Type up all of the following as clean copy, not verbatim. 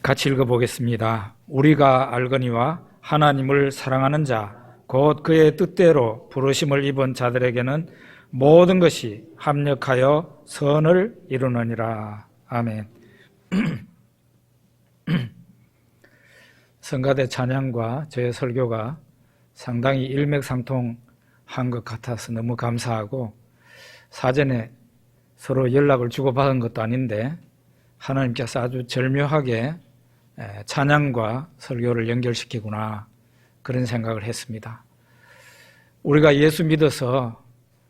같이 읽어보겠습니다. 우리가 알거니와 하나님을 사랑하는 자, 곧 그의 뜻대로 부르심을 입은 자들에게는 모든 것이 합력하여 선을 이루느니라. 아멘. 성가대 찬양과 저의 설교가 상당히 일맥상통한 것 같아서 너무 감사하고, 사전에 서로 연락을 주고받은 것도 아닌데 하나님께서 아주 절묘하게 찬양과 설교를 연결시키구나, 그런 생각을 했습니다. 우리가 예수 믿어서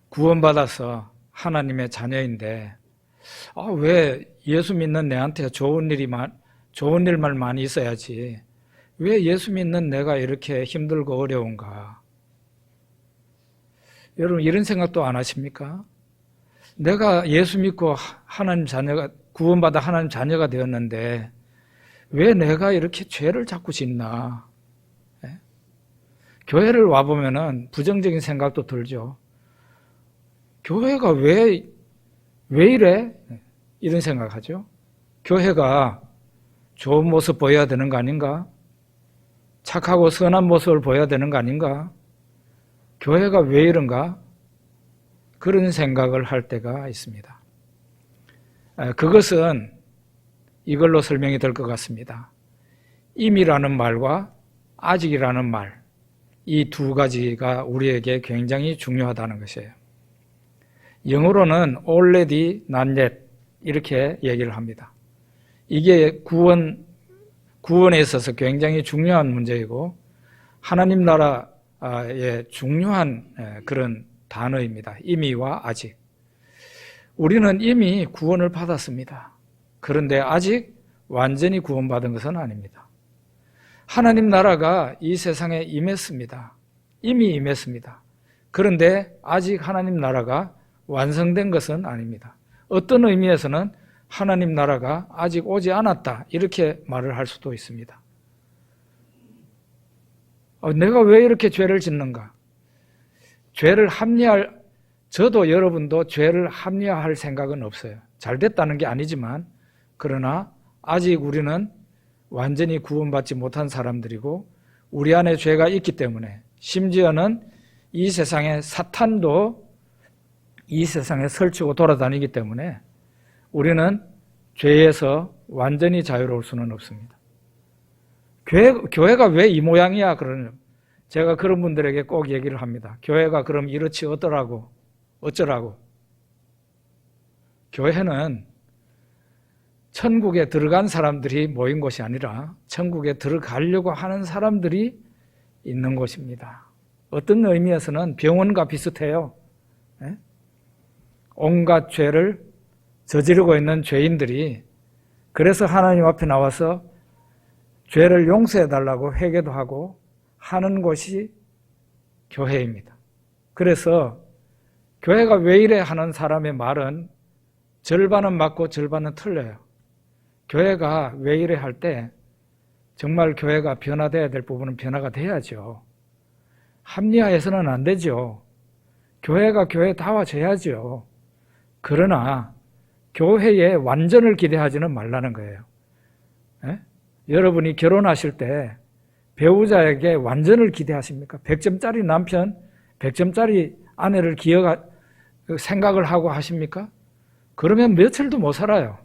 구원받아서 하나님의 자녀인데 왜 예수 믿는 내한테 좋은 일만 많이 있어야지 왜 예수 믿는 내가 이렇게 힘들고 어려운가? 여러분, 이런 생각도 안 하십니까? 내가 예수 믿고 하나님 자녀가, 구원받아 하나님 자녀가 되었는데 왜 내가 이렇게 죄를 자꾸 짓나? 교회를 와보면은 부정적인 생각도 들죠. 교회가 왜 이래? 이런 생각하죠. 교회가 좋은 모습 보여야 되는 거 아닌가? 착하고 선한 모습을 보여야 되는 거 아닌가? 교회가 왜 이런가? 그런 생각을 할 때가 있습니다. 그것은 이걸로 설명이 될 것 같습니다. 임이라는 말과 아직이라는 말, 이 두 가지가 우리에게 굉장히 중요하다는 것이에요. 영어로는 already, not yet 이렇게 얘기를 합니다. 이게 구원에 있어서 굉장히 중요한 문제이고 하나님 나라의 중요한 그런 단어입니다. 이미와 아직. 우리는 이미 구원을 받았습니다. 그런데 아직 완전히 구원받은 것은 아닙니다. 하나님 나라가 이 세상에 임했습니다. 이미 임했습니다. 그런데 아직 하나님 나라가 완성된 것은 아닙니다. 어떤 의미에서는 하나님 나라가 아직 오지 않았다, 이렇게 말을 할 수도 있습니다. 내가 왜 이렇게 죄를 짓는가? 저도 여러분도 죄를 합리화할 생각은 없어요. 잘 됐다는 게 아니지만, 그러나 아직 우리는 완전히 구원받지 못한 사람들이고 우리 안에 죄가 있기 때문에, 심지어는 이 세상에 사탄도 이 세상에 설치고 돌아다니기 때문에 우리는 죄에서 완전히 자유로울 수는 없습니다. 교회가 왜 이 모양이야? 제가 그런 분들에게 꼭 얘기를 합니다. 교회가 그럼 이렇지 어쩌라고? 교회는 천국에 들어간 사람들이 모인 곳이 아니라 천국에 들어가려고 하는 사람들이 있는 곳입니다. 어떤 의미에서는 병원과 비슷해요. 온갖 죄를 저지르고 있는 죄인들이 그래서 하나님 앞에 나와서 죄를 용서해달라고 회개도 하고 하는 곳이 교회입니다. 그래서 교회가 왜 이래 하는 사람의 말은 절반은 맞고 절반은 틀려요. 교회가 왜 이래 할 때 정말 교회가 변화돼야 될 부분은 변화가 돼야죠. 합리화해서는 안 되죠. 교회가 교회다워져야죠. 그러나 교회의 완전을 기대하지는 말라는 거예요. 여러분이 결혼하실 때 배우자에게 완전을 기대하십니까? 100점짜리 남편, 100점짜리 아내를 생각을 하고 하십니까? 그러면 며칠도 못 살아요.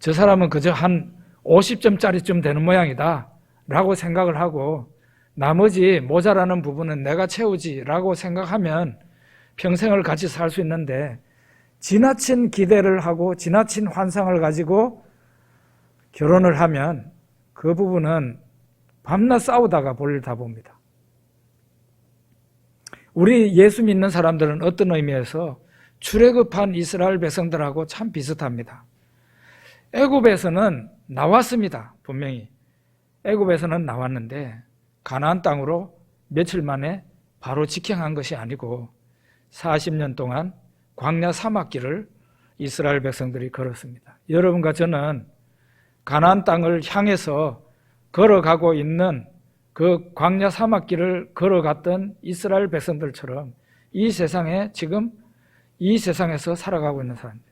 저 사람은 그저 한 50점짜리쯤 되는 모양이다 라고 생각을 하고 나머지 모자라는 부분은 내가 채우지 라고 생각하면 평생을 같이 살 수 있는데, 지나친 기대를 하고 지나친 환상을 가지고 결혼을 하면 그 부분은 밤낮 싸우다가 볼일 다 봅니다. 우리 예수 믿는 사람들은 어떤 의미에서 출애굽한 이스라엘 백성들하고 참 비슷합니다. 애굽에서는 나왔습니다. 분명히 애굽에서는 나왔는데 가나안 땅으로 며칠 만에 바로 직행한 것이 아니고 40년 동안 광야 사막길을 이스라엘 백성들이 걸었습니다. 여러분과 저는 가나안 땅을 향해서 걸어가고 있는 그 광야 사막길을 걸어갔던 이스라엘 백성들처럼 이 세상에 지금 이 세상에서 살아가고 있는 사람들.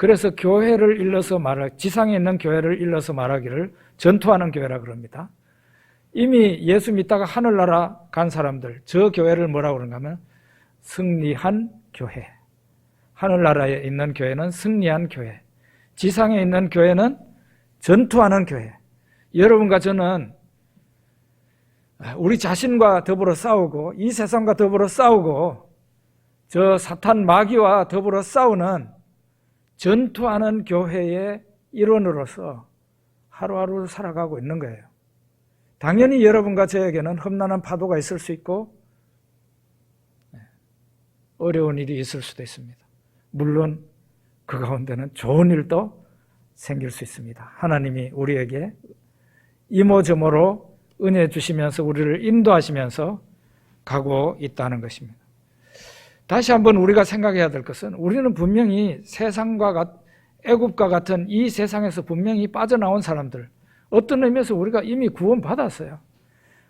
그래서 교회를 일러서 지상에 있는 교회를 일러서 말하기를 전투하는 교회라 그럽니다. 이미 예수 믿다가 하늘나라 간 사람들, 저 교회를 뭐라고 그런가 하면 승리한 교회. 하늘나라에 있는 교회는 승리한 교회, 지상에 있는 교회는 전투하는 교회. 여러분과 저는 우리 자신과 더불어 싸우고 이 세상과 더불어 싸우고 저 사탄 마귀와 더불어 싸우는 전투하는 교회의 일원으로서 하루하루 살아가고 있는 거예요. 당연히 여러분과 저에게는 험난한 파도가 있을 수 있고 어려운 일이 있을 수도 있습니다. 물론 그 가운데는 좋은 일도 생길 수 있습니다. 하나님이 우리에게 이모저모로 은혜 주시면서 우리를 인도하시면서 가고 있다는 것입니다. 다시 한번 우리가 생각해야 될 것은 우리는 분명히 세상과 애굽과 같은 이 세상에서 분명히 빠져나온 사람들, 어떤 의미에서 우리가 이미 구원받았어요.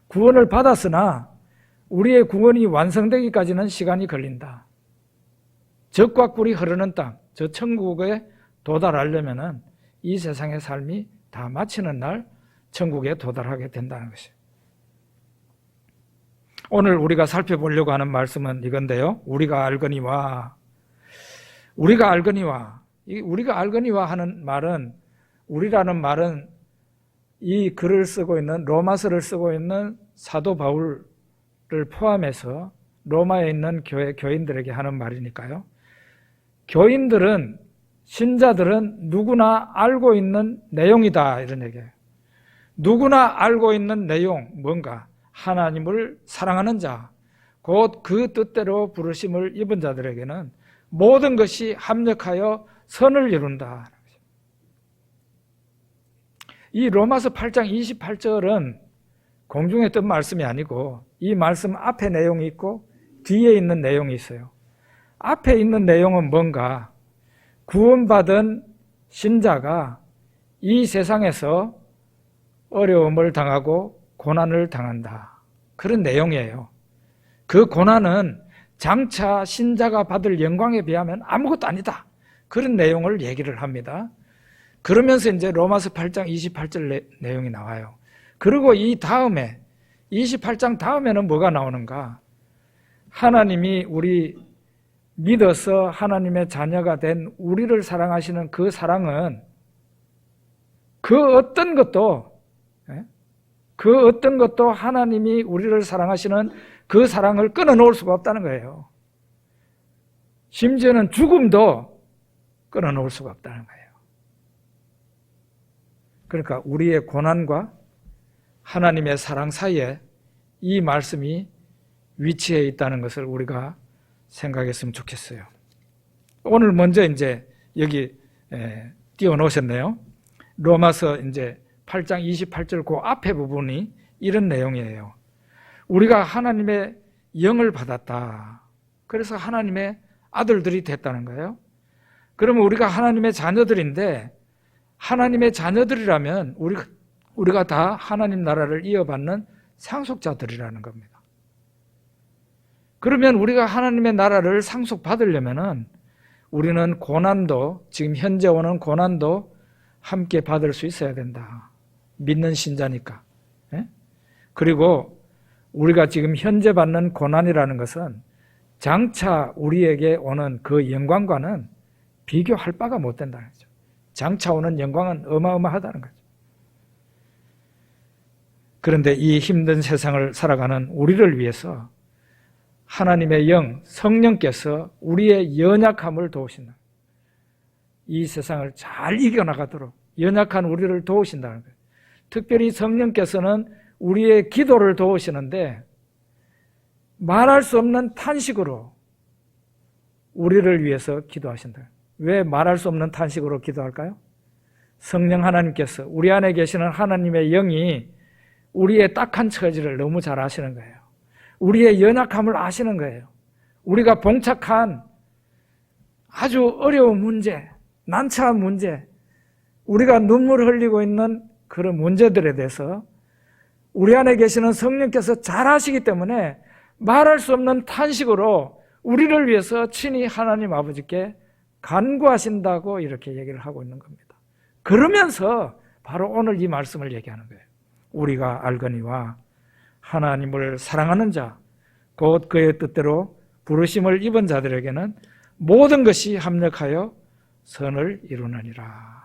구원을 받았으나 우리의 구원이 완성되기까지는 시간이 걸린다. 젖과 꿀이 흐르는 땅, 저 천국에 도달하려면 이 세상의 삶이 다 마치는 날 천국에 도달하게 된다는 것이에요. 오늘 우리가 살펴보려고 하는 말씀은 이건데요. 우리가 알거니와 하는 말은, 우리라는 말은 이 글을 쓰고 있는, 로마서를 쓰고 있는 사도 바울을 포함해서 로마에 있는 교인들에게 하는 말이니까요. 교인들은, 신자들은 누구나 알고 있는 내용이다, 이런 얘기예요. 누구나 알고 있는 내용, 뭔가 하나님을 사랑하는 자, 곧 그 뜻대로 부르심을 입은 자들에게는 모든 것이 합력하여 선을 이룬다. 이 로마서 8장 28절은 공중에 뜬 말씀이 아니고 이 말씀 앞에 내용이 있고 뒤에 있는 내용이 있어요. 앞에 있는 내용은 뭔가 구원받은 신자가 이 세상에서 어려움을 당하고 고난을 당한다. 그런 내용이에요. 그 고난은 장차 신자가 받을 영광에 비하면 아무것도 아니다. 그런 내용을 얘기를 합니다. 그러면서 이제 로마서 8장 28절 내용이 나와요. 그리고 이 다음에 28장 다음에는 뭐가 나오는가? 하나님이 우리 믿어서 하나님의 자녀가 된 우리를 사랑하시는 그 사랑은 그 어떤 것도 하나님이 우리를 사랑하시는 그 사랑을 끊어놓을 수가 없다는 거예요. 심지어는 죽음도 끊어놓을 수가 없다는 거예요. 그러니까 우리의 고난과 하나님의 사랑 사이에 이 말씀이 위치해 있다는 것을 우리가 생각했으면 좋겠어요. 오늘 먼저 이제 여기 띄워 놓으셨네요. 로마서 이제 8장 28절 그 앞에 부분이 이런 내용이에요. 우리가 하나님의 영을 받았다. 그래서 하나님의 아들들이 됐다는 거예요. 그러면 우리가 하나님의 자녀들인데 하나님의 자녀들이라면 우리가 다 하나님 나라를 이어받는 상속자들이라는 겁니다. 그러면 우리가 하나님의 나라를 상속받으려면은 우리는 고난도, 지금 현재 오는 고난도 함께 받을 수 있어야 된다. 믿는 신자니까. 그리고 우리가 지금 현재 받는 고난이라는 것은 장차 우리에게 오는 그 영광과는 비교할 바가 못 된다는 거죠. 장차 오는 영광은 어마어마하다는 거죠. 그런데 이 힘든 세상을 살아가는 우리를 위해서 하나님의 영, 성령께서 우리의 연약함을 도우신다. 이 세상을 잘 이겨나가도록 연약한 우리를 도우신다는 거예요. 특별히 성령께서는 우리의 기도를 도우시는데 말할 수 없는 탄식으로 우리를 위해서 기도하신다. 왜 말할 수 없는 탄식으로 기도할까요? 성령 하나님께서 우리 안에 계시는 하나님의 영이 우리의 딱한 처지를 너무 잘 아시는 거예요. 우리의 연약함을 아시는 거예요. 우리가 봉착한 아주 어려운 문제, 난처한 문제, 우리가 눈물을 흘리고 있는 그런 문제들에 대해서 우리 안에 계시는 성령께서 잘 아시기 때문에 말할 수 없는 탄식으로 우리를 위해서 친히 하나님 아버지께 간구하신다고 이렇게 얘기를 하고 있는 겁니다. 그러면서 바로 오늘 이 말씀을 얘기하는 거예요. 우리가 알거니와 하나님을 사랑하는 자, 곧 그의 뜻대로 부르심을 입은 자들에게는 모든 것이 합력하여 선을 이루느니라.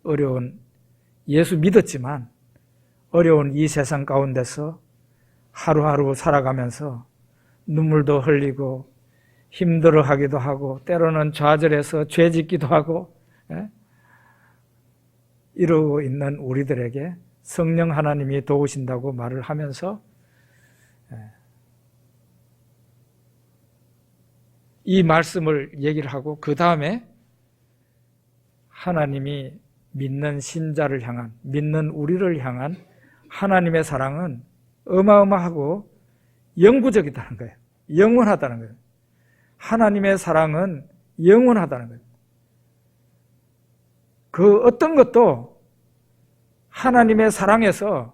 어려운, 예수 믿었지만 어려운 이 세상 가운데서 하루하루 살아가면서 눈물도 흘리고 힘들어하기도 하고 때로는 좌절해서 죄 짓기도 하고 이러고 있는 우리들에게 성령 하나님이 도우신다고 말을 하면서 이 말씀을 얘기를 하고 그 다음에 하나님이 믿는 신자를 향한, 믿는 우리를 향한 하나님의 사랑은 어마어마하고 영구적이다는 거예요. 영원하다는 거예요. 하나님의 사랑은 영원하다는 거예요. 그 어떤 것도 하나님의 사랑에서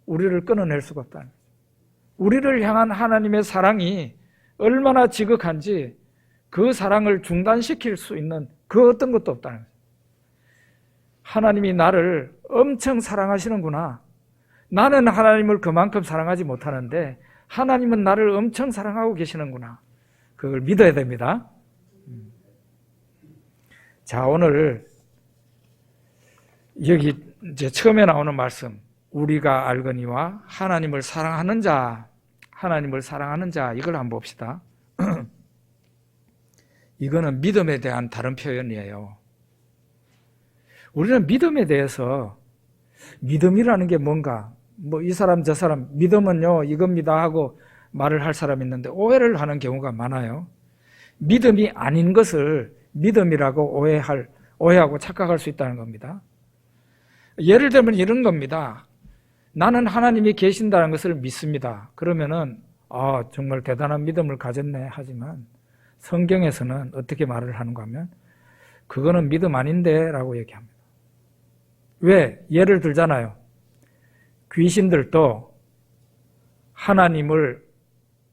우리를 끊어낼 수가 없다는 거예요. 우리를 향한 하나님의 사랑이 얼마나 지극한지 그 사랑을 중단시킬 수 있는 그 어떤 것도 없다는 거예요. 하나님이 나를 엄청 사랑하시는구나. 나는 하나님을 그만큼 사랑하지 못하는데 하나님은 나를 엄청 사랑하고 계시는구나. 그걸 믿어야 됩니다. 자, 오늘 여기 이제 처음에 나오는 말씀, 우리가 알거니와 하나님을 사랑하는 자, 하나님을 사랑하는 자, 이걸 한번 봅시다. 이거는 믿음에 대한 다른 표현이에요. 우리는 믿음에 대해서 믿음이라는 게 뭔가, 뭐 이 사람 저 사람 믿음은요 이겁니다 하고 말을 할 사람이 있는데 오해를 하는 경우가 많아요. 믿음이 아닌 것을 믿음이라고 오해하고 착각할 수 있다는 겁니다. 예를 들면 이런 겁니다. 나는 하나님이 계신다는 것을 믿습니다. 그러면은 정말 대단한 믿음을 가졌네 하지만 성경에서는 어떻게 말을 하는가 하면 그거는 믿음 아닌데 라고 얘기합니다. 왜? 예를 들잖아요. 귀신들도 하나님을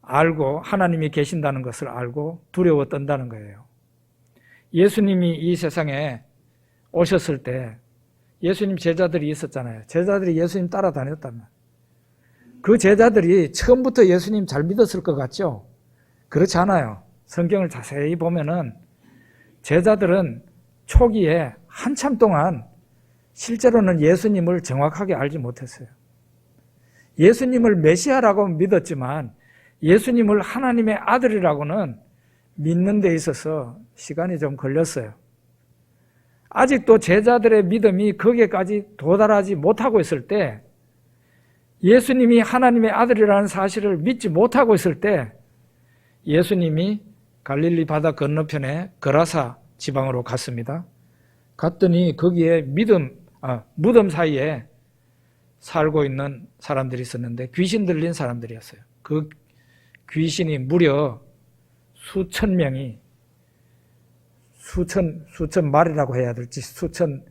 알고 하나님이 계신다는 것을 알고 두려워 떤다는 거예요. 예수님이 이 세상에 오셨을 때 예수님 제자들이 있었잖아요. 제자들이 예수님 따라다녔다면 그 제자들이 처음부터 예수님 잘 믿었을 것 같죠? 그렇지 않아요. 성경을 자세히 보면은 제자들은 초기에 한참 동안 실제로는 예수님을 정확하게 알지 못했어요. 예수님을 메시아라고 믿었지만 예수님을 하나님의 아들이라고는 믿는 데 있어서 시간이 좀 걸렸어요. 아직도 제자들의 믿음이 거기에까지 도달하지 못하고 있을 때, 예수님이 하나님의 아들이라는 사실을 믿지 못하고 있을 때 예수님이 갈릴리 바다 건너편에 거라사 지방으로 갔습니다. 갔더니 거기에 무덤 사이에 살고 있는 사람들이 있었는데 귀신 들린 사람들이었어요. 그 귀신이 무려 수천 명이, 수천 마리라고 해야 될지 수천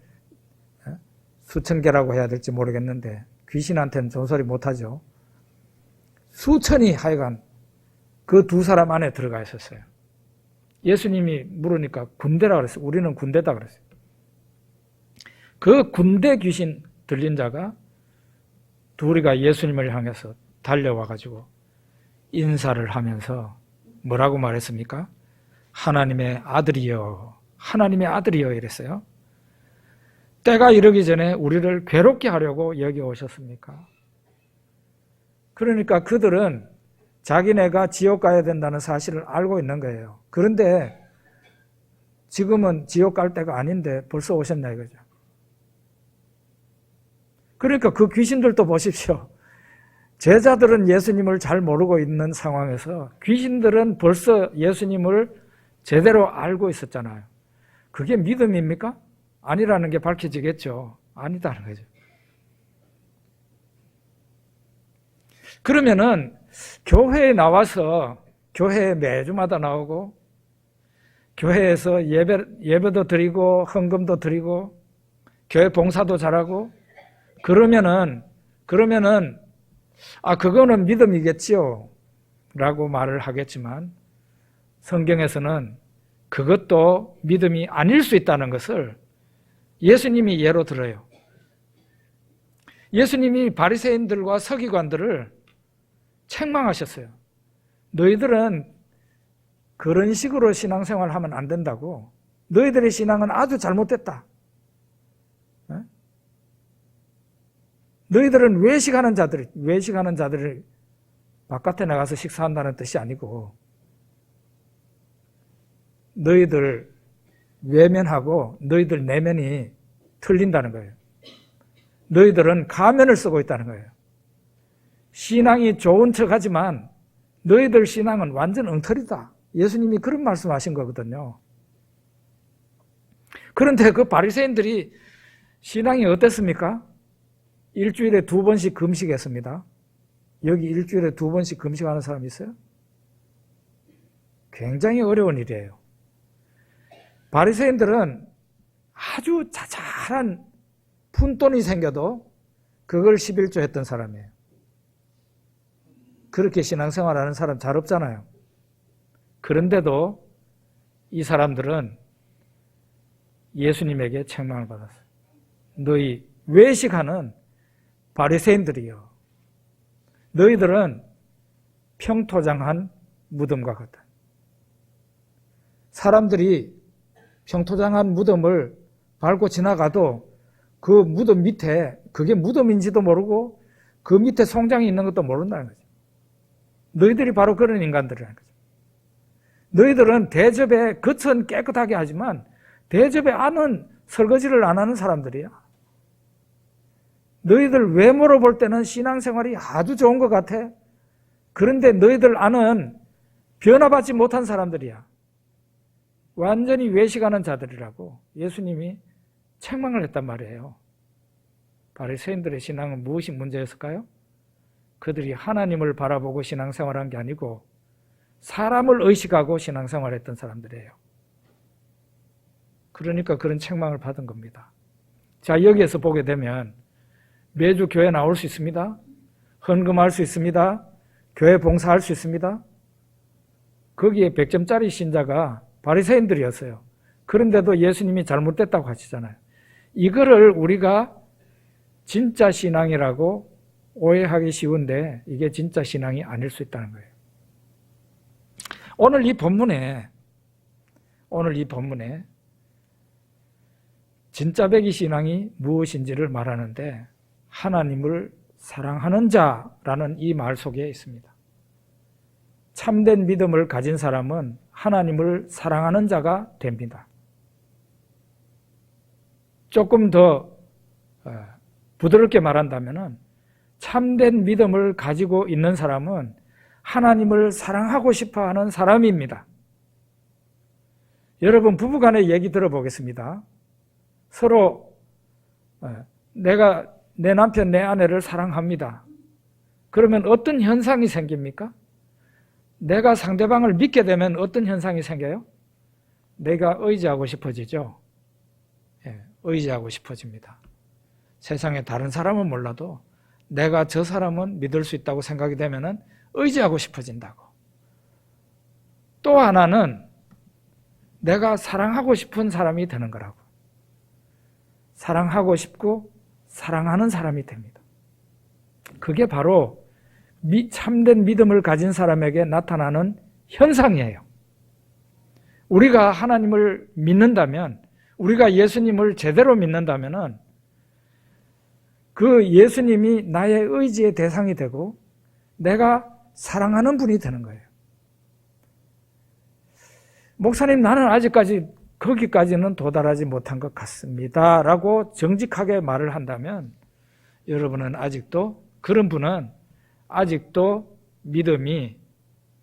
개라고 해야 될지 모르겠는데 귀신한테는 존소리 못하죠. 수천이 하여간 그 두 사람 안에 들어가 있었어요. 예수님이 물으니까 군대라고 그랬어요. 우리는 군대다 그랬어요. 그 군대 귀신 들린 자가 둘이가 예수님을 향해서 달려와가지고 인사를 하면서 뭐라고 말했습니까? 하나님의 아들이여, 하나님의 아들이여 이랬어요. 때가 이르기 전에 우리를 괴롭게 하려고 여기 오셨습니까? 그러니까 그들은 자기네가 지옥 가야 된다는 사실을 알고 있는 거예요. 그런데 지금은 지옥 갈 때가 아닌데 벌써 오셨나 이거죠. 그러니까 그 귀신들도 보십시오. 제자들은 예수님을 잘 모르고 있는 상황에서 귀신들은 벌써 예수님을 제대로 알고 있었잖아요. 그게 믿음입니까? 아니라는 게 밝혀지겠죠. 아니다는 거죠. 그러면은 교회에 나와서 교회에 매주마다 나오고 교회에서 예배도 드리고 헌금도 드리고 교회 봉사도 잘하고 그러면은 그거는 믿음이겠지요 라고 말을 하겠지만 성경에서는 그것도 믿음이 아닐 수 있다는 것을 예수님이 예로 들어요. 예수님이 바리새인들과 서기관들을 책망하셨어요. 너희들은 그런 식으로 신앙생활을 하면 안 된다고. 너희들의 신앙은 아주 잘못됐다. 너희들은 외식하는 자들을 바깥에 나가서 식사한다는 뜻이 아니고 너희들 외면하고 너희들 내면이 틀린다는 거예요. 너희들은 가면을 쓰고 있다는 거예요. 신앙이 좋은 척하지만 너희들 신앙은 완전 엉터리다. 예수님이 그런 말씀하신 거거든요. 그런데 그 바리새인들이 신앙이 어땠습니까? 일주일에 2번씩 금식했습니다. 여기 일주일에 2번씩 금식하는 사람 있어요? 굉장히 어려운 일이에요. 바리새인들은 아주 자잘한 푼돈이 생겨도 그걸 11조 했던 사람이에요. 그렇게 신앙생활하는 사람 잘 없잖아요. 그런데도 이 사람들은 예수님에게 책망을 받았어요. 너희 외식하는 바리새인들이여, 너희들은 평토장한 무덤과 같다. 사람들이 평토장한 무덤을 밟고 지나가도 그 무덤 밑에 그게 무덤인지도 모르고 그 밑에 송장이 있는 것도 모른다는 거죠. 너희들이 바로 그런 인간들이라는 거죠. 너희들은 대접에 겉은 깨끗하게 하지만 대접의 안은 설거지를 안 하는 사람들이야. 너희들 외모로 볼 때는 신앙생활이 아주 좋은 것 같아. 그런데 너희들 안은 변화받지 못한 사람들이야. 완전히 외식하는 자들이라고 예수님이 책망을 했단 말이에요. 바리새인들의 신앙은 무엇이 문제였을까요? 그들이 하나님을 바라보고 신앙생활한 게 아니고 사람을 의식하고 신앙생활했던 사람들이에요. 그러니까 그런 책망을 받은 겁니다. 자, 여기에서 보게 되면 매주 교회 나올 수 있습니다. 헌금할 수 있습니다. 교회 봉사할 수 있습니다. 거기에 100점짜리 신자가 바리새인들이었어요. 그런데도 예수님이 잘못됐다고 하시잖아요. 이거를 우리가 진짜 신앙이라고 오해하기 쉬운데 이게 진짜 신앙이 아닐 수 있다는 거예요. 오늘 이 본문에 진짜 배기 신앙이 무엇인지를 말하는데 하나님을 사랑하는 자라는 이 말 속에 있습니다. 참된 믿음을 가진 사람은 하나님을 사랑하는 자가 됩니다. 조금 더 부드럽게 말한다면 참된 믿음을 가지고 있는 사람은 하나님을 사랑하고 싶어하는 사람입니다. 여러분 부부간의 얘기 들어보겠습니다. 서로 내가 내 남편, 내 아내를 사랑합니다. 그러면 어떤 현상이 생깁니까? 내가 상대방을 믿게 되면 어떤 현상이 생겨요? 내가 의지하고 싶어지죠. 의지하고 싶어집니다. 세상에 다른 사람은 몰라도 내가 저 사람은 믿을 수 있다고 생각이 되면 의지하고 싶어진다고. 또 하나는 내가 사랑하고 싶은 사람이 되는 거라고. 사랑하고 싶고 사랑하는 사람이 됩니다. 그게 바로 참된 믿음을 가진 사람에게 나타나는 현상이에요. 우리가 하나님을 믿는다면, 우리가 예수님을 제대로 믿는다면 그 예수님이 나의 의지의 대상이 되고 내가 사랑하는 분이 되는 거예요. 목사님, 나는 아직까지 거기까지는 도달하지 못한 것 같습니다 라고 정직하게 말을 한다면 여러분은 아직도, 그런 분은 아직도 믿음이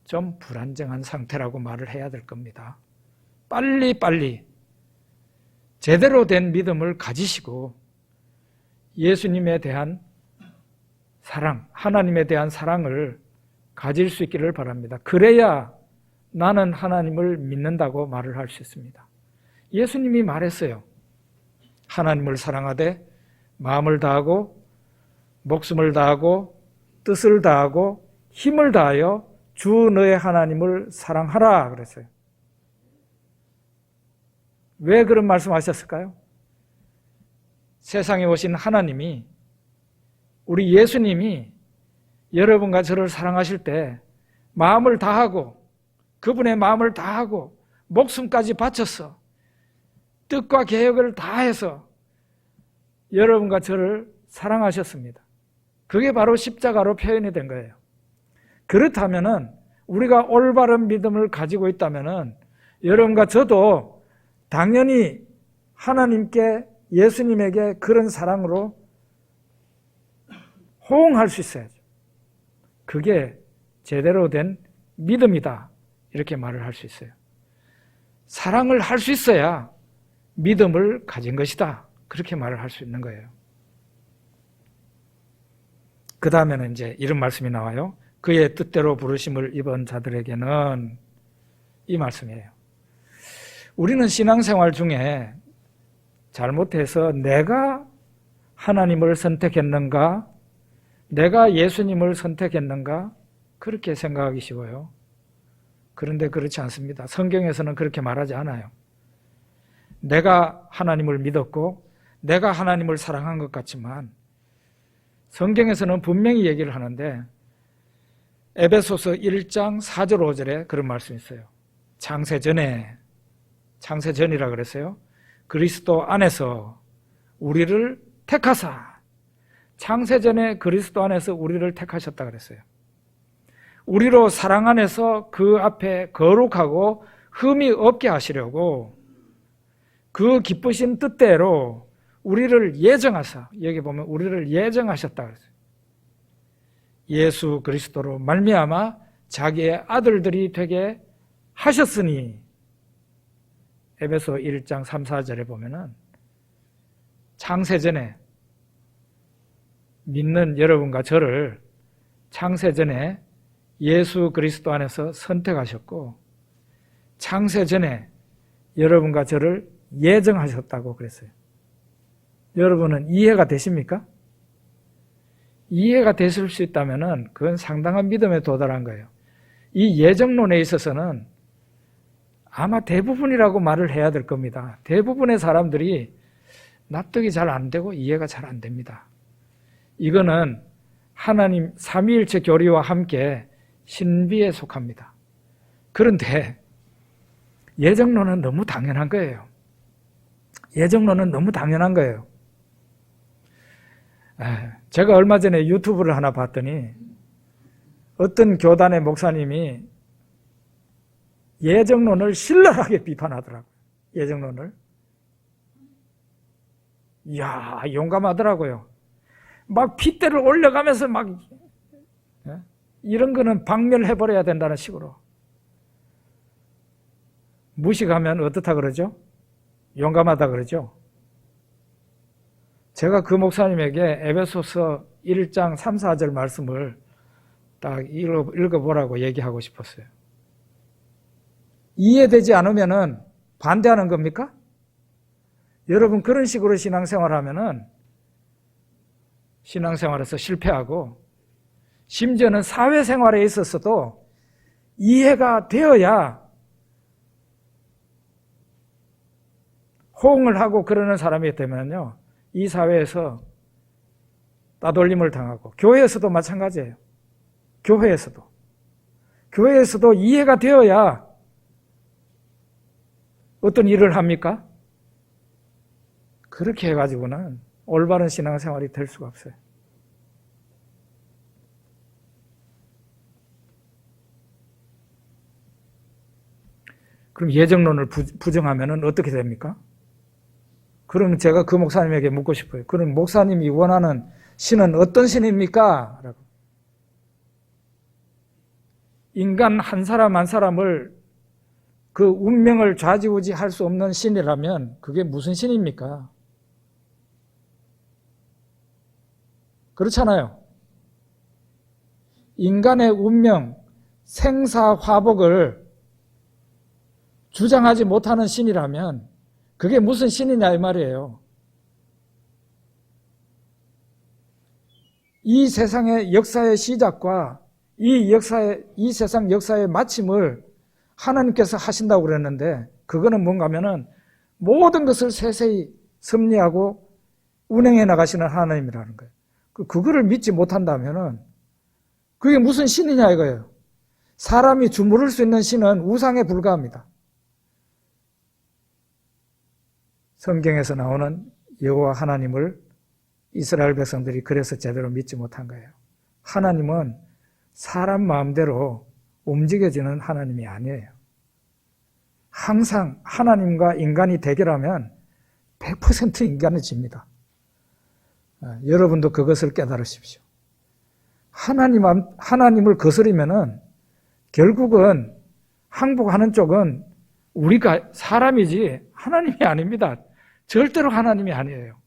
좀 불안정한 상태라고 말을 해야 될 겁니다. 빨리 제대로 된 믿음을 가지시고 예수님에 대한 사랑, 하나님에 대한 사랑을 가질 수 있기를 바랍니다. 그래야 나는 하나님을 믿는다고 말을 할 수 있습니다. 예수님이 말했어요. 하나님을 사랑하되 마음을 다하고 목숨을 다하고 뜻을 다하고 힘을 다하여 주 너의 하나님을 사랑하라 그랬어요. 왜 그런 말씀하셨을까요? 세상에 오신 하나님이, 우리 예수님이 여러분과 저를 사랑하실 때 마음을 다하고, 그분의 마음을 다하고 목숨까지 바쳐서 뜻과 계획을 다해서 여러분과 저를 사랑하셨습니다. 그게 바로 십자가로 표현이 된 거예요. 그렇다면은, 우리가 올바른 믿음을 가지고 있다면은 여러분과 저도 당연히 하나님께, 예수님에게 그런 사랑으로 호응할 수 있어야죠. 그게 제대로 된 믿음이다, 이렇게 말을 할 수 있어요. 사랑을 할 수 있어야 믿음을 가진 것이다, 그렇게 말을 할 수 있는 거예요. 그 다음에는 이제 이런 말씀이 나와요. 그의 뜻대로 부르심을 입은 자들에게는, 이 말씀이에요. 우리는 신앙생활 중에 잘못해서 내가 하나님을 선택했는가, 내가 예수님을 선택했는가, 그렇게 생각하기 쉬워요. 그런데 그렇지 않습니다. 성경에서는 그렇게 말하지 않아요. 내가 하나님을 믿었고 내가 하나님을 사랑한 것 같지만, 성경에서는 분명히 얘기를 하는데, 에베소서 1장 4절 5절에 그런 말씀이 있어요. 창세전에, 창세전이라 그랬어요. 그리스도 안에서 우리를 택하사, 창세전에 그리스도 안에서 우리를 택하셨다 그랬어요. 우리로 사랑 안에서 그 앞에 거룩하고 흠이 없게 하시려고 그 기쁘신 뜻대로 우리를 예정하사, 여기 보면 우리를 예정하셨다 그랬어요. 예수 그리스도로 말미암아 자기의 아들들이 되게 하셨으니, 에베소 1장 3, 4절에 보면은 창세전에 믿는 여러분과 저를 창세전에 예수 그리스도 안에서 선택하셨고, 창세전에 여러분과 저를 예정하셨다고 그랬어요. 여러분은 이해가 되십니까? 이해가 되실 수 있다면 그건 상당한 믿음에 도달한 거예요. 이 예정론에 있어서는 아마 대부분이라고 말을 해야 될 겁니다. 대부분의 사람들이 납득이 잘 안 되고 이해가 잘 안 됩니다. 이거는 하나님 삼위일체 교리와 함께 신비에 속합니다. 그런데 예정론은 너무 당연한 거예요. 예정론은 너무 당연한 거예요. 제가 얼마 전에 유튜브를 하나 봤더니 어떤 교단의 목사님이 예정론을 신랄하게 비판하더라고요. 예정론을. 이야, 용감하더라고요. 막 핏대를 올려가면서 막 이런 거는 박멸해버려야 된다는 식으로. 무식하면 어떻다 그러죠? 용감하다 그러죠? 제가 그 목사님에게 에베소서 1장 3, 4절 말씀을 딱 읽어보라고 얘기하고 싶었어요. 이해되지 않으면은 반대하는 겁니까? 여러분 그런 식으로 신앙생활하면은 신앙생활에서 실패하고, 심지어는 사회생활에 있어서도 이해가 되어야 호응을 하고 그러는 사람이 되면요, 이 사회에서 따돌림을 당하고, 교회에서도 마찬가지예요. 교회에서도 이해가 되어야 어떤 일을 합니까? 그렇게 해가지고는 올바른 신앙생활이 될 수가 없어요. 그럼 예정론을 부정하면 어떻게 됩니까? 그럼 제가 그 목사님에게 묻고 싶어요. 그럼 목사님이 원하는 신은 어떤 신입니까? 라고. 인간 한 사람 한 사람을 그 운명을 좌지우지할 수 없는 신이라면 그게 무슨 신입니까? 그렇잖아요. 인간의 운명, 생사화복을 주장하지 못하는 신이라면 그게 무슨 신이냐 이 말이에요. 이 세상의 역사의 시작과 이 세상 역사의 마침을 하나님께서 하신다고 그랬는데, 그거는 뭔가 하면은 모든 것을 세세히 섭리하고 운행해 나가시는 하나님이라는 거예요. 그거를 믿지 못한다면은 그게 무슨 신이냐 이거예요. 사람이 주무를 수 있는 신은 우상에 불과합니다. 성경에서 나오는 여호와 하나님을 이스라엘 백성들이 그래서 제대로 믿지 못한 거예요. 하나님은 사람 마음대로 움직여지는 하나님이 아니에요. 항상 하나님과 인간이 대결하면 100% 인간이 집니다. 여러분도 그것을 깨달으십시오. 하나님을 거스르면은 결국은 항복하는 쪽은 우리가 사람이지 하나님이 아닙니다. 절대로 하나님이 아니에요.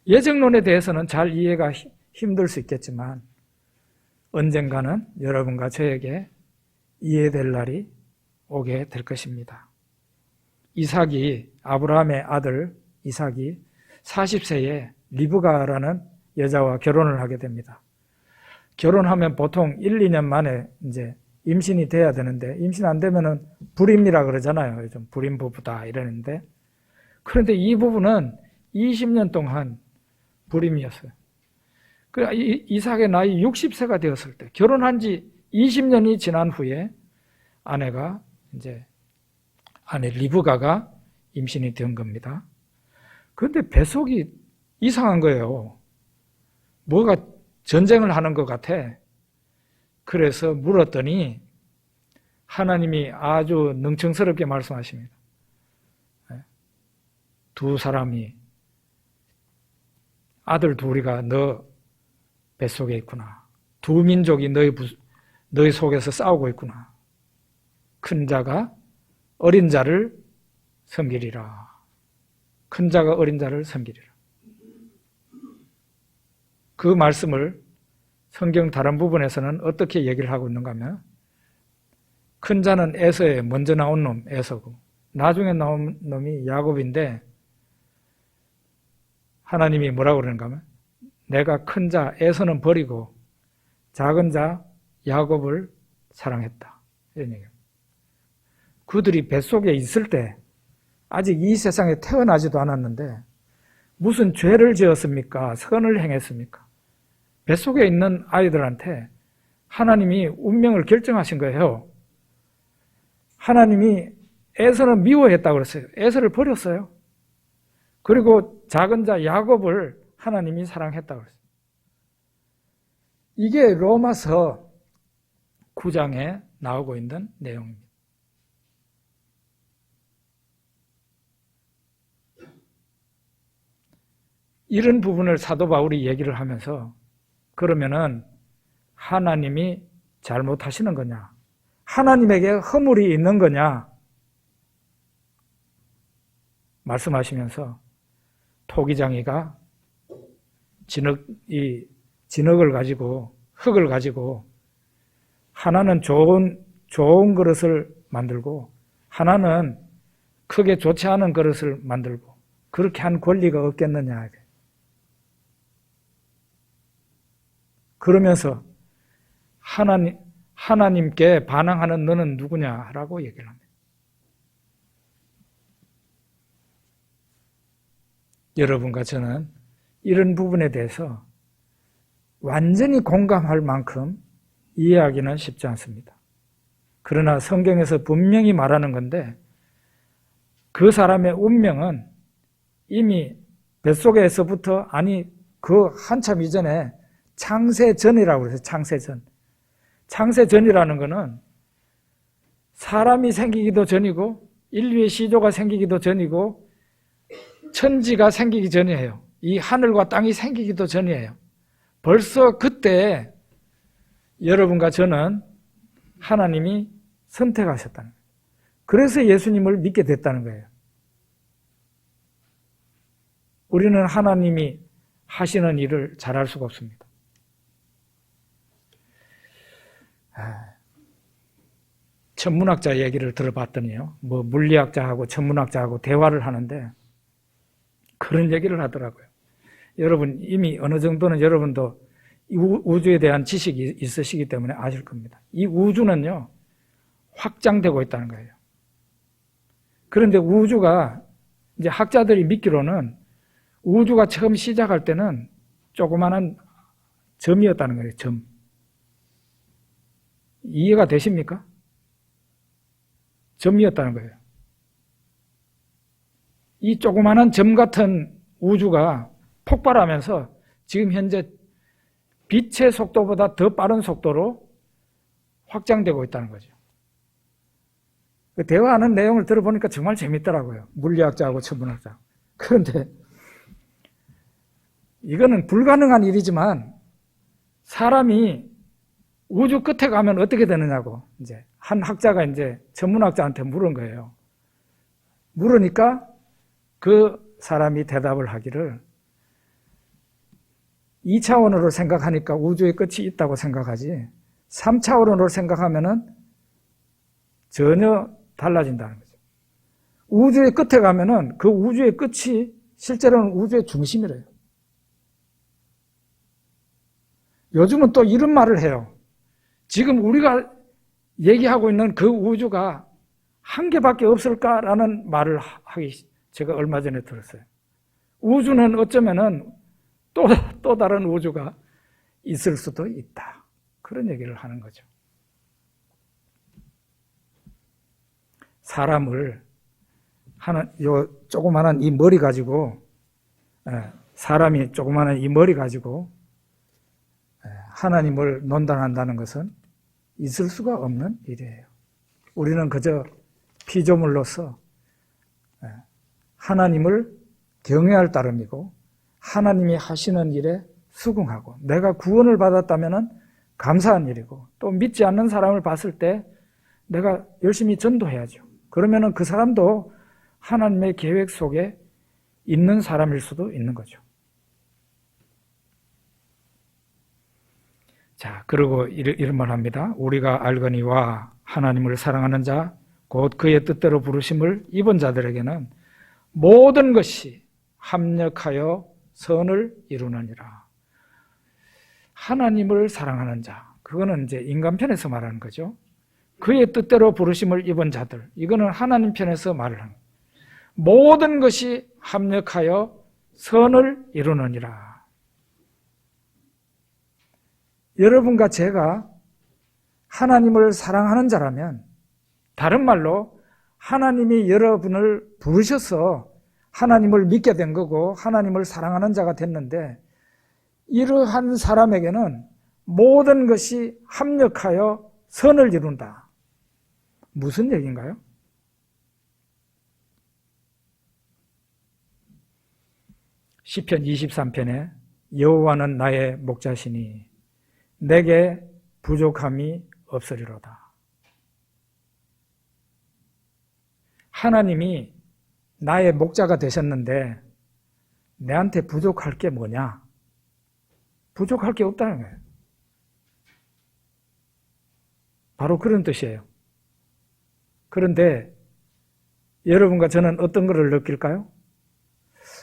예정론에 대해서는 잘 이해가 힘들 수 있겠지만 언젠가는 여러분과 저에게 이해될 날이 오게 될 것입니다. 이삭이, 아브라함의 아들 이삭이 40세에 리브가라는 여자와 결혼을 하게 됩니다. 결혼하면 보통 1, 2년 만에 이제 임신이 돼야 되는데 임신 안 되면은 불임이라 그러잖아요. 요즘 불임 부부다 이러는데, 그런데 이 부부는 20년 동안 불임이었어요. 이삭의 나이 60세가 되었을 때, 결혼한 지 20년이 지난 후에 아내 리브가가 임신이 된 겁니다. 그런데 뱃속이 이상한 거예요. 뭐가 전쟁을 하는 것 같아. 그래서 물었더니 하나님이 아주 능청스럽게 말씀하십니다. 두 사람이, 아들 둘이가 너 뱃속에 있구나. 두 민족이 너희 속에서 싸우고 있구나. 큰 자가 어린 자를 섬기리라. 큰 자가 어린 자를 섬기리라. 그 말씀을 성경 다른 부분에서는 어떻게 얘기를 하고 있는가 하면, 큰 자는 에서에 먼저 나온 놈 에서고 나중에 나온 놈이 야곱인데, 하나님이 뭐라고 그러는가 하면 내가 큰 자 에서는 버리고 작은 자 야곱을 사랑했다, 이런 얘기입니다. 그들이 뱃속에 있을 때 아직 이 세상에 태어나지도 않았는데 무슨 죄를 지었습니까? 선을 행했습니까? 뱃속에 있는 아이들한테 하나님이 운명을 결정하신 거예요. 하나님이 에서는 미워했다고 그랬어요. 에서를 버렸어요. 그리고 작은 자 야곱을 하나님이 사랑했다고 그랬어요. 이게 로마서 9장에 나오고 있는 내용입니다. 이런 부분을 사도 바울이 얘기를 하면서, 그러면은 하나님이 잘못하시는 거냐? 하나님에게 허물이 있는 거냐? 말씀하시면서 토기장이가 진흙을 가지고, 흙을 가지고 하나는 좋은 그릇을 만들고 하나는 크게 좋지 않은 그릇을 만들고 그렇게 한 권리가 없겠느냐. 그러면서 하나님께 반항하는 너는 누구냐라고 얘기를 합니다. 여러분과 저는 이런 부분에 대해서 완전히 공감할 만큼 이해하기는 쉽지 않습니다. 그러나 성경에서 분명히 말하는 건데, 그 사람의 운명은 이미 뱃속에서부터, 아니 그 한참 이전에 창세전이라고 그래서 창세전. 창세전이라는 것은 사람이 생기기도 전이고 인류의 시조가 생기기도 전이고 천지가 생기기 전이에요. 이 하늘과 땅이 생기기도 전이에요. 벌써 그때 여러분과 저는 하나님이 선택하셨다는 거예요. 그래서 예수님을 믿게 됐다는 거예요. 우리는 하나님이 하시는 일을 잘할 수가 없습니다. 천문학자 얘기를 들어봤더니요, 물리학자하고 천문학자하고 대화를 하는데 그런 얘기를 하더라고요. 여러분 이미 어느 정도는 여러분도 우주에 대한 지식이 있으시기 때문에 아실 겁니다. 이 우주는요, 확장되고 있다는 거예요. 그런데 우주가 이제 학자들이 믿기로는 우주가 처음 시작할 때는 조그마한 점이었다는 거예요. 점. 이해가 되십니까? 점이었다는 거예요. 이 조그마한 점 같은 우주가 폭발하면서 지금 현재 빛의 속도보다 더 빠른 속도로 확장되고 있다는 거죠. 대화하는 내용을 들어보니까 정말 재밌더라고요. 물리학자하고 천문학자. 그런데 이거는 불가능한 일이지만 사람이 우주 끝에 가면 어떻게 되느냐고 이제 한 학자가 이제 천문학자한테 물은 거예요. 물으니까 그 사람이 대답을 하기를 2차원으로 생각하니까 우주의 끝이 있다고 생각하지 3차원으로 생각하면은 전혀 달라진다는 거죠. 우주의 끝에 가면은 그 우주의 끝이 실제로는 우주의 중심이래요. 요즘은 또 이런 말을 해요. 지금 우리가 얘기하고 있는 그 우주가 한 개밖에 없을까라는 말을 하기 제가 얼마 전에 들었어요. 우주는 어쩌면은 또 다른 우주가 있을 수도 있다. 그런 얘기를 하는 거죠. 사람을 요 조그마한 이 머리 가지고 사람이 조그마한 이 머리 가지고 하나님을 논단한다는 것은 있을 수가 없는 일이에요. 우리는 그저 피조물로서 하나님을 경외할 따름이고 하나님이 하시는 일에 수긍하고 내가 구원을 받았다면 감사한 일이고 또 믿지 않는 사람을 봤을 때 내가 열심히 전도해야죠. 그러면 그 사람도 하나님의 계획 속에 있는 사람일 수도 있는 거죠. 자, 그리고 이런 말 합니다. 우리가 알거니와 하나님을 사랑하는 자, 곧 그의 뜻대로 부르심을 입은 자들에게는 모든 것이 합력하여 선을 이루느니라. 하나님을 사랑하는 자, 그거는 이제 인간 편에서 말하는 거죠. 그의 뜻대로 부르심을 입은 자들, 이거는 하나님 편에서 말을 하는 거예요. 모든 것이 합력하여 선을 이루느니라. 여러분과 제가 하나님을 사랑하는 자라면, 다른 말로 하나님이 여러분을 부르셔서 하나님을 믿게 된 거고 하나님을 사랑하는 자가 됐는데, 이러한 사람에게는 모든 것이 합력하여 선을 이룬다. 무슨 얘기인가요? 시편 23편에 여호와는 나의 목자시니 내게 부족함이 없으리로다. 하나님이 나의 목자가 되셨는데 내한테 부족할 게 뭐냐? 부족할 게 없다는 거예요. 바로 그런 뜻이에요. 그런데 여러분과 저는 어떤 것을 느낄까요?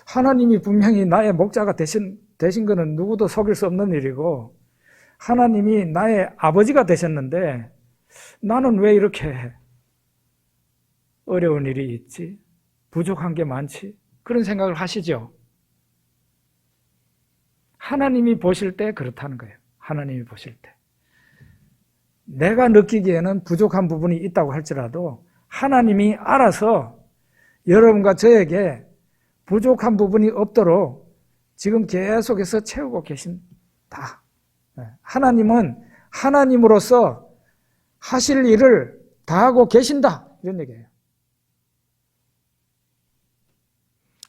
하나님이 분명히 나의 목자가 되신 것은 누구도 속일 수 없는 일이고 하나님이 나의 아버지가 되셨는데 나는 왜 이렇게 어려운 일이 있지? 부족한 게 많지? 그런 생각을 하시죠? 하나님이 보실 때 그렇다는 거예요. 하나님이 보실 때. 내가 느끼기에는 부족한 부분이 있다고 할지라도 하나님이 알아서 여러분과 저에게 부족한 부분이 없도록 지금 계속해서 채우고 계신다. 하나님은 하나님으로서 하실 일을 다하고 계신다. 이런 얘기예요.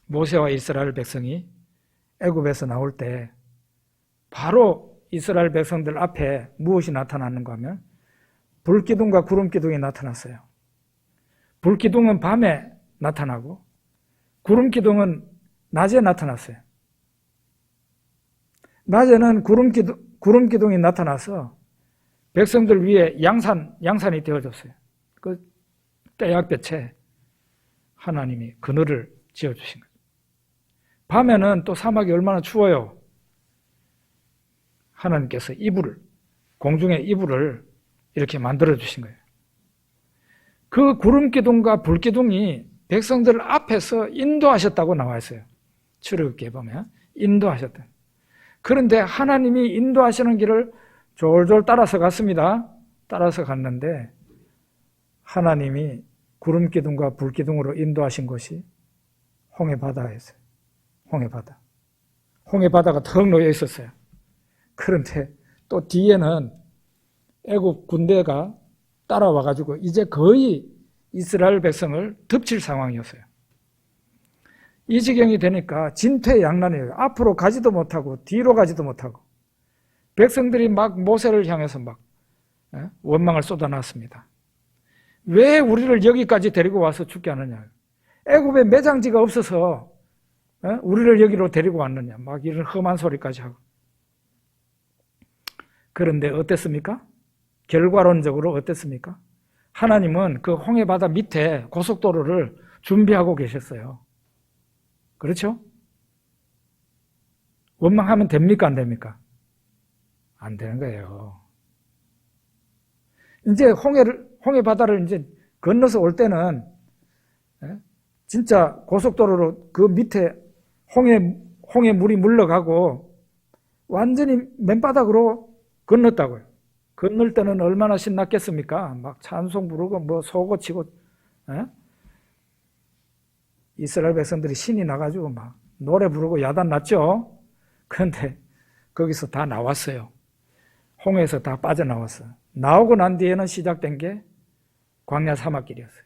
모세와 이스라엘 백성이 애굽에서 나올 때 바로 이스라엘 백성들 앞에 무엇이 나타나는가 하면 불기둥과 구름기둥이 나타났어요. 불기둥은 밤에 나타나고 구름기둥은 낮에 나타났어요. 낮에는 구름기둥이 나타나서 백성들 위에 양산이 되어졌어요. 그 때약볕에 하나님이 그늘을 지어주신 거예요. 밤에는 또 사막이 얼마나 추워요. 하나님께서 공중의 이불을 이렇게 만들어주신 거예요. 그 구름 기둥과 불 기둥이 백성들 앞에서 인도하셨다고 나와 있어요. 출애굽기에 보면 인도하셨다. 그런데 하나님이 인도하시는 길을 졸졸 따라서 갔습니다. 따라서 갔는데 하나님이 구름 기둥과 불 기둥으로 인도하신 곳이 홍해 바다였어요. 홍해 바다. 홍해 바다가 턱 놓여 있었어요. 그런데 또 뒤에는 애굽 군대가 따라와 가지고 이제 거의 이스라엘 백성을 덮칠 상황이었어요. 이 지경이 되니까 진퇴양난이에요. 앞으로 가지도 못하고 뒤로 가지도 못하고 백성들이 막 모세를 향해서 막 원망을 쏟아놨습니다. 왜 우리를 여기까지 데리고 와서 죽게 하느냐. 애굽에 매장지가 없어서 우리를 여기로 데리고 왔느냐. 막 이런 험한 소리까지 하고. 그런데 어땠습니까? 결과론적으로 어땠습니까? 하나님은 그 홍해 바다 밑에 고속도로를 준비하고 계셨어요. 그렇죠? 원망하면 됩니까? 안 됩니까? 안 되는 거예요. 이제 홍해 바다를 이제 건너서 올 때는 진짜 고속도로로 그 밑에 홍해 물이 물러가고 완전히 맨바닥으로 건넜다고요. 건널 때는 얼마나 신났겠습니까? 막 찬송 부르고 뭐 소고 치고 이스라엘 백성들이 신이 나가지고 막 노래 부르고 야단 났죠. 그런데 거기서 다 나왔어요. 홍해에서 다 빠져나왔어요. 나오고 난 뒤에는 시작된 게 광야 사막길이었어요.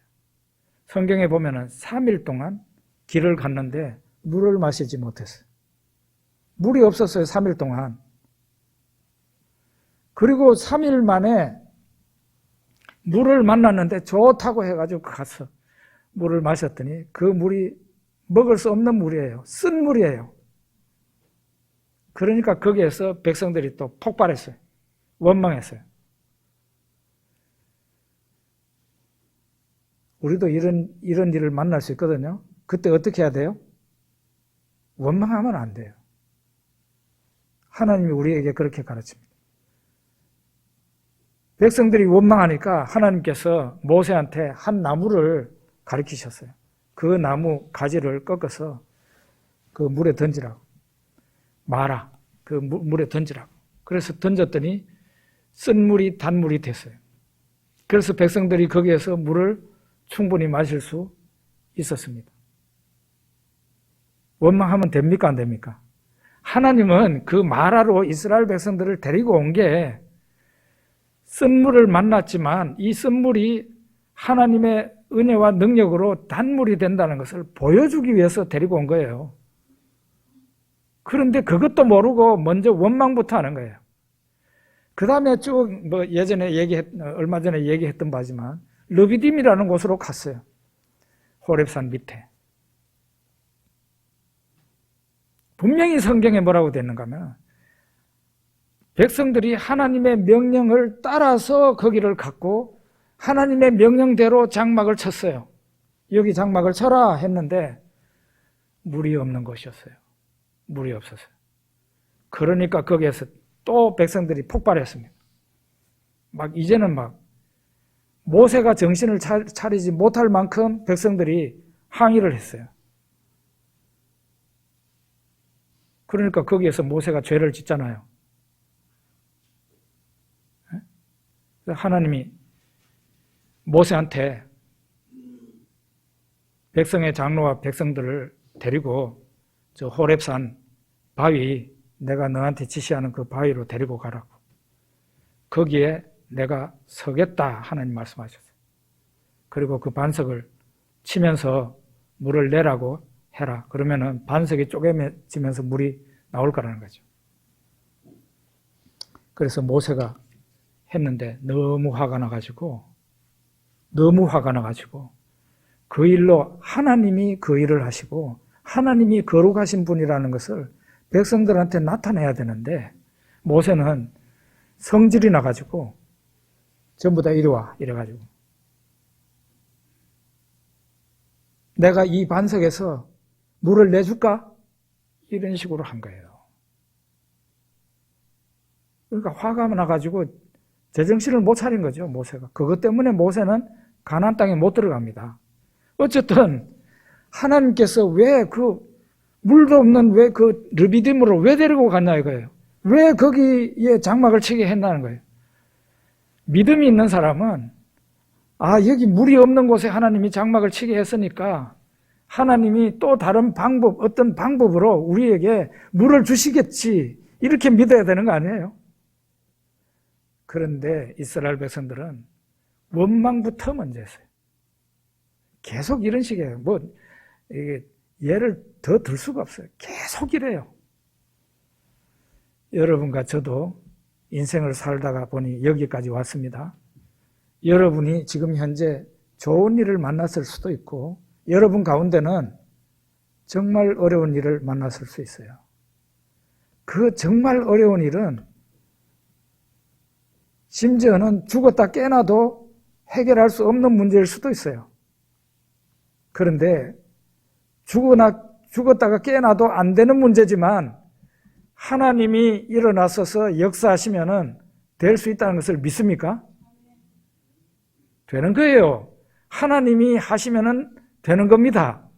성경에 보면은 3일 동안 길을 갔는데 물을 마시지 못했어요. 물이 없었어요. 3일 동안. 그리고 3일 만에 물을 만났는데 좋다고 해가지고 가서 물을 마셨더니 그 물이 먹을 수 없는 물이에요. 쓴 물이에요. 그러니까 거기에서 백성들이 또 폭발했어요. 원망했어요. 우리도 이런 일을 만날 수 있거든요. 그때 어떻게 해야 돼요? 원망하면 안 돼요. 하나님이 우리에게 그렇게 가르칩니다. 백성들이 원망하니까 하나님께서 모세한테 한 나무를 가르치셨어요. 그 나무 가지를 꺾어서 그 물에 던지라고. 마라. 그 물에 던지라고. 그래서 던졌더니 쓴 물이 단물이 됐어요. 그래서 백성들이 거기에서 물을 충분히 마실 수 있었습니다. 원망하면 됩니까? 안 됩니까? 하나님은 그 마라로 이스라엘 백성들을 데리고 온 게 쓴물을 만났지만 이 쓴물이 하나님의 은혜와 능력으로 단물이 된다는 것을 보여주기 위해서 데리고 온 거예요. 그런데 그것도 모르고 먼저 원망부터 하는 거예요. 그 다음에 쭉 뭐 예전에 얼마 전에 얘기했던 바지만 르비딤이라는 곳으로 갔어요. 호렙산 밑에. 분명히 성경에 뭐라고 되어 있는가 하면 백성들이 하나님의 명령을 따라서 거기를 갔고 하나님의 명령대로 장막을 쳤어요. 여기 장막을 쳐라 했는데 물이 없는 곳이었어요. 물이 없었어요. 그러니까 거기에서 또 백성들이 폭발했습니다. 막 이제는 막 모세가 정신을 차리지 못할 만큼 백성들이 항의를 했어요. 그러니까 거기에서 모세가 죄를 짓잖아요. 하나님이 모세한테 백성의 장로와 백성들을 데리고 저 호렙산 바위, 내가 너한테 지시하는 그 바위로 데리고 가라고. 거기에 내가 서겠다 하나님 말씀하셨어요. 그리고 그 반석을 치면서 물을 내라고 해라. 그러면은 반석이 쪼개지면서 물이 나올 거라는 거죠. 그래서 모세가 했는데 너무 화가 나가지고 그 일로 하나님이 그 일을 하시고 하나님이 거룩하신 분이라는 것을 백성들한테 나타내야 되는데 모세는 성질이 나가지고 전부 다 이리 와 이래가지고 내가 이 반석에서 물을 내줄까? 이런 식으로 한 거예요. 그러니까 화가 나가지고 제정신을 못 차린 거죠, 모세가. 그것 때문에 모세는 가나안 땅에 못 들어갑니다. 어쨌든 하나님께서 왜 그 물도 없는 왜 그 르비딤으로 왜 데리고 갔냐 이거예요. 왜 거기에 장막을 치게 했나는 거예요. 믿음이 있는 사람은 여기 물이 없는 곳에 하나님이 장막을 치게 했으니까 하나님이 또 다른 방법, 어떤 방법으로 우리에게 물을 주시겠지 이렇게 믿어야 되는 거 아니에요? 그런데 이스라엘 백성들은 원망부터 먼저였어요. 계속 이런 식이에요. 이게 예를 더 들 수가 없어요. 계속 이래요. 여러분과 저도 인생을 살다가 보니 여기까지 왔습니다. 여러분이 지금 현재 좋은 일을 만났을 수도 있고 여러분 가운데는 정말 어려운 일을 만났을 수 있어요. 그 정말 어려운 일은 심지어는 죽었다 깨나도 해결할 수 없는 문제일 수도 있어요. 그런데 죽었다가 깨나도 안 되는 문제지만 하나님이 일어나서서 역사하시면은 될 수 있다는 것을 믿습니까? 되는 거예요. 하나님이 하시면은 되는 겁니다.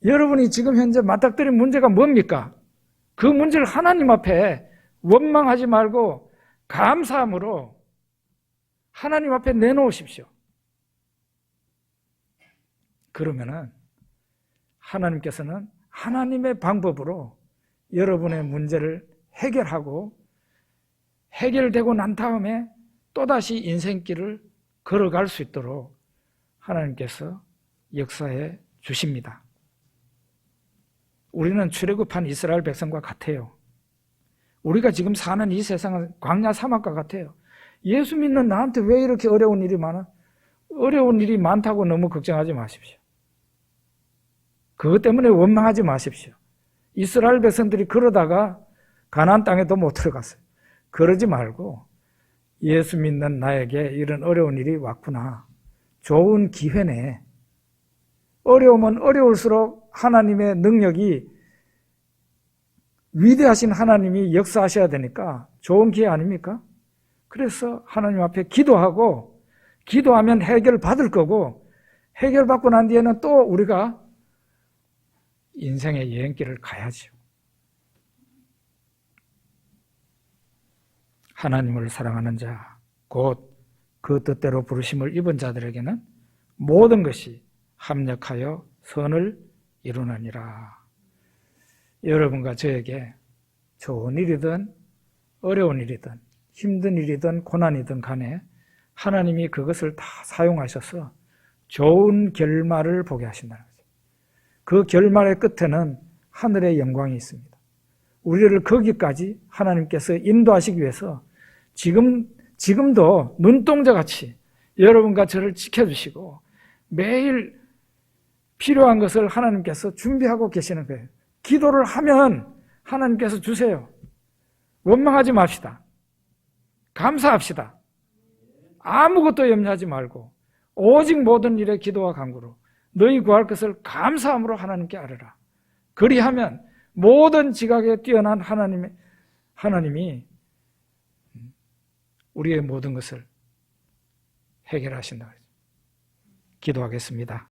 여러분이 지금 현재 맞닥뜨린 문제가 뭡니까? 그 문제를 하나님 앞에 원망하지 말고 감사함으로 하나님 앞에 내놓으십시오. 그러면은 하나님께서는 하나님의 방법으로 여러분의 문제를 해결하고 해결되고 난 다음에 또다시 인생길을 걸어갈 수 있도록 하나님께서 역사해 주십니다. 우리는 출애굽한 이스라엘 백성과 같아요. 우리가 지금 사는 이 세상은 광야 사막과 같아요. 예수 믿는 나한테 왜 이렇게 어려운 일이 많아? 어려운 일이 많다고 너무 걱정하지 마십시오. 그것 때문에 원망하지 마십시오. 이스라엘 백성들이 그러다가 가나안 땅에도 못 들어갔어요. 그러지 말고 예수 믿는 나에게 이런 어려운 일이 왔구나. 좋은 기회네. 어려우면 어려울수록 하나님의 능력이 위대하신 하나님이 역사하셔야 되니까 좋은 기회 아닙니까? 그래서 하나님 앞에 기도하고 기도하면 해결받을 거고 해결받고 난 뒤에는 또 우리가 인생의 여행길을 가야죠. 하나님을 사랑하는 자, 곧 그 뜻대로 부르심을 입은 자들에게는 모든 것이 합력하여 선을 이루느니라. 여러분과 저에게 좋은 일이든 어려운 일이든 힘든 일이든 고난이든 간에 하나님이 그것을 다 사용하셔서 좋은 결말을 보게 하신다는 거죠. 그 결말의 끝에는 하늘의 영광이 있습니다. 우리를 거기까지 하나님께서 인도하시기 위해서 지금도 눈동자같이 여러분과 저를 지켜주시고 매일 필요한 것을 하나님께서 준비하고 계시는 거예요. 기도를 하면 하나님께서 주세요. 원망하지 맙시다. 감사합시다. 아무것도 염려하지 말고 오직 모든 일에 기도와 간구로 너희 구할 것을 감사함으로 하나님께 아뢰라. 그리하면 모든 지각에 뛰어난 하나님이 우리의 모든 것을 해결하신다. 기도하겠습니다.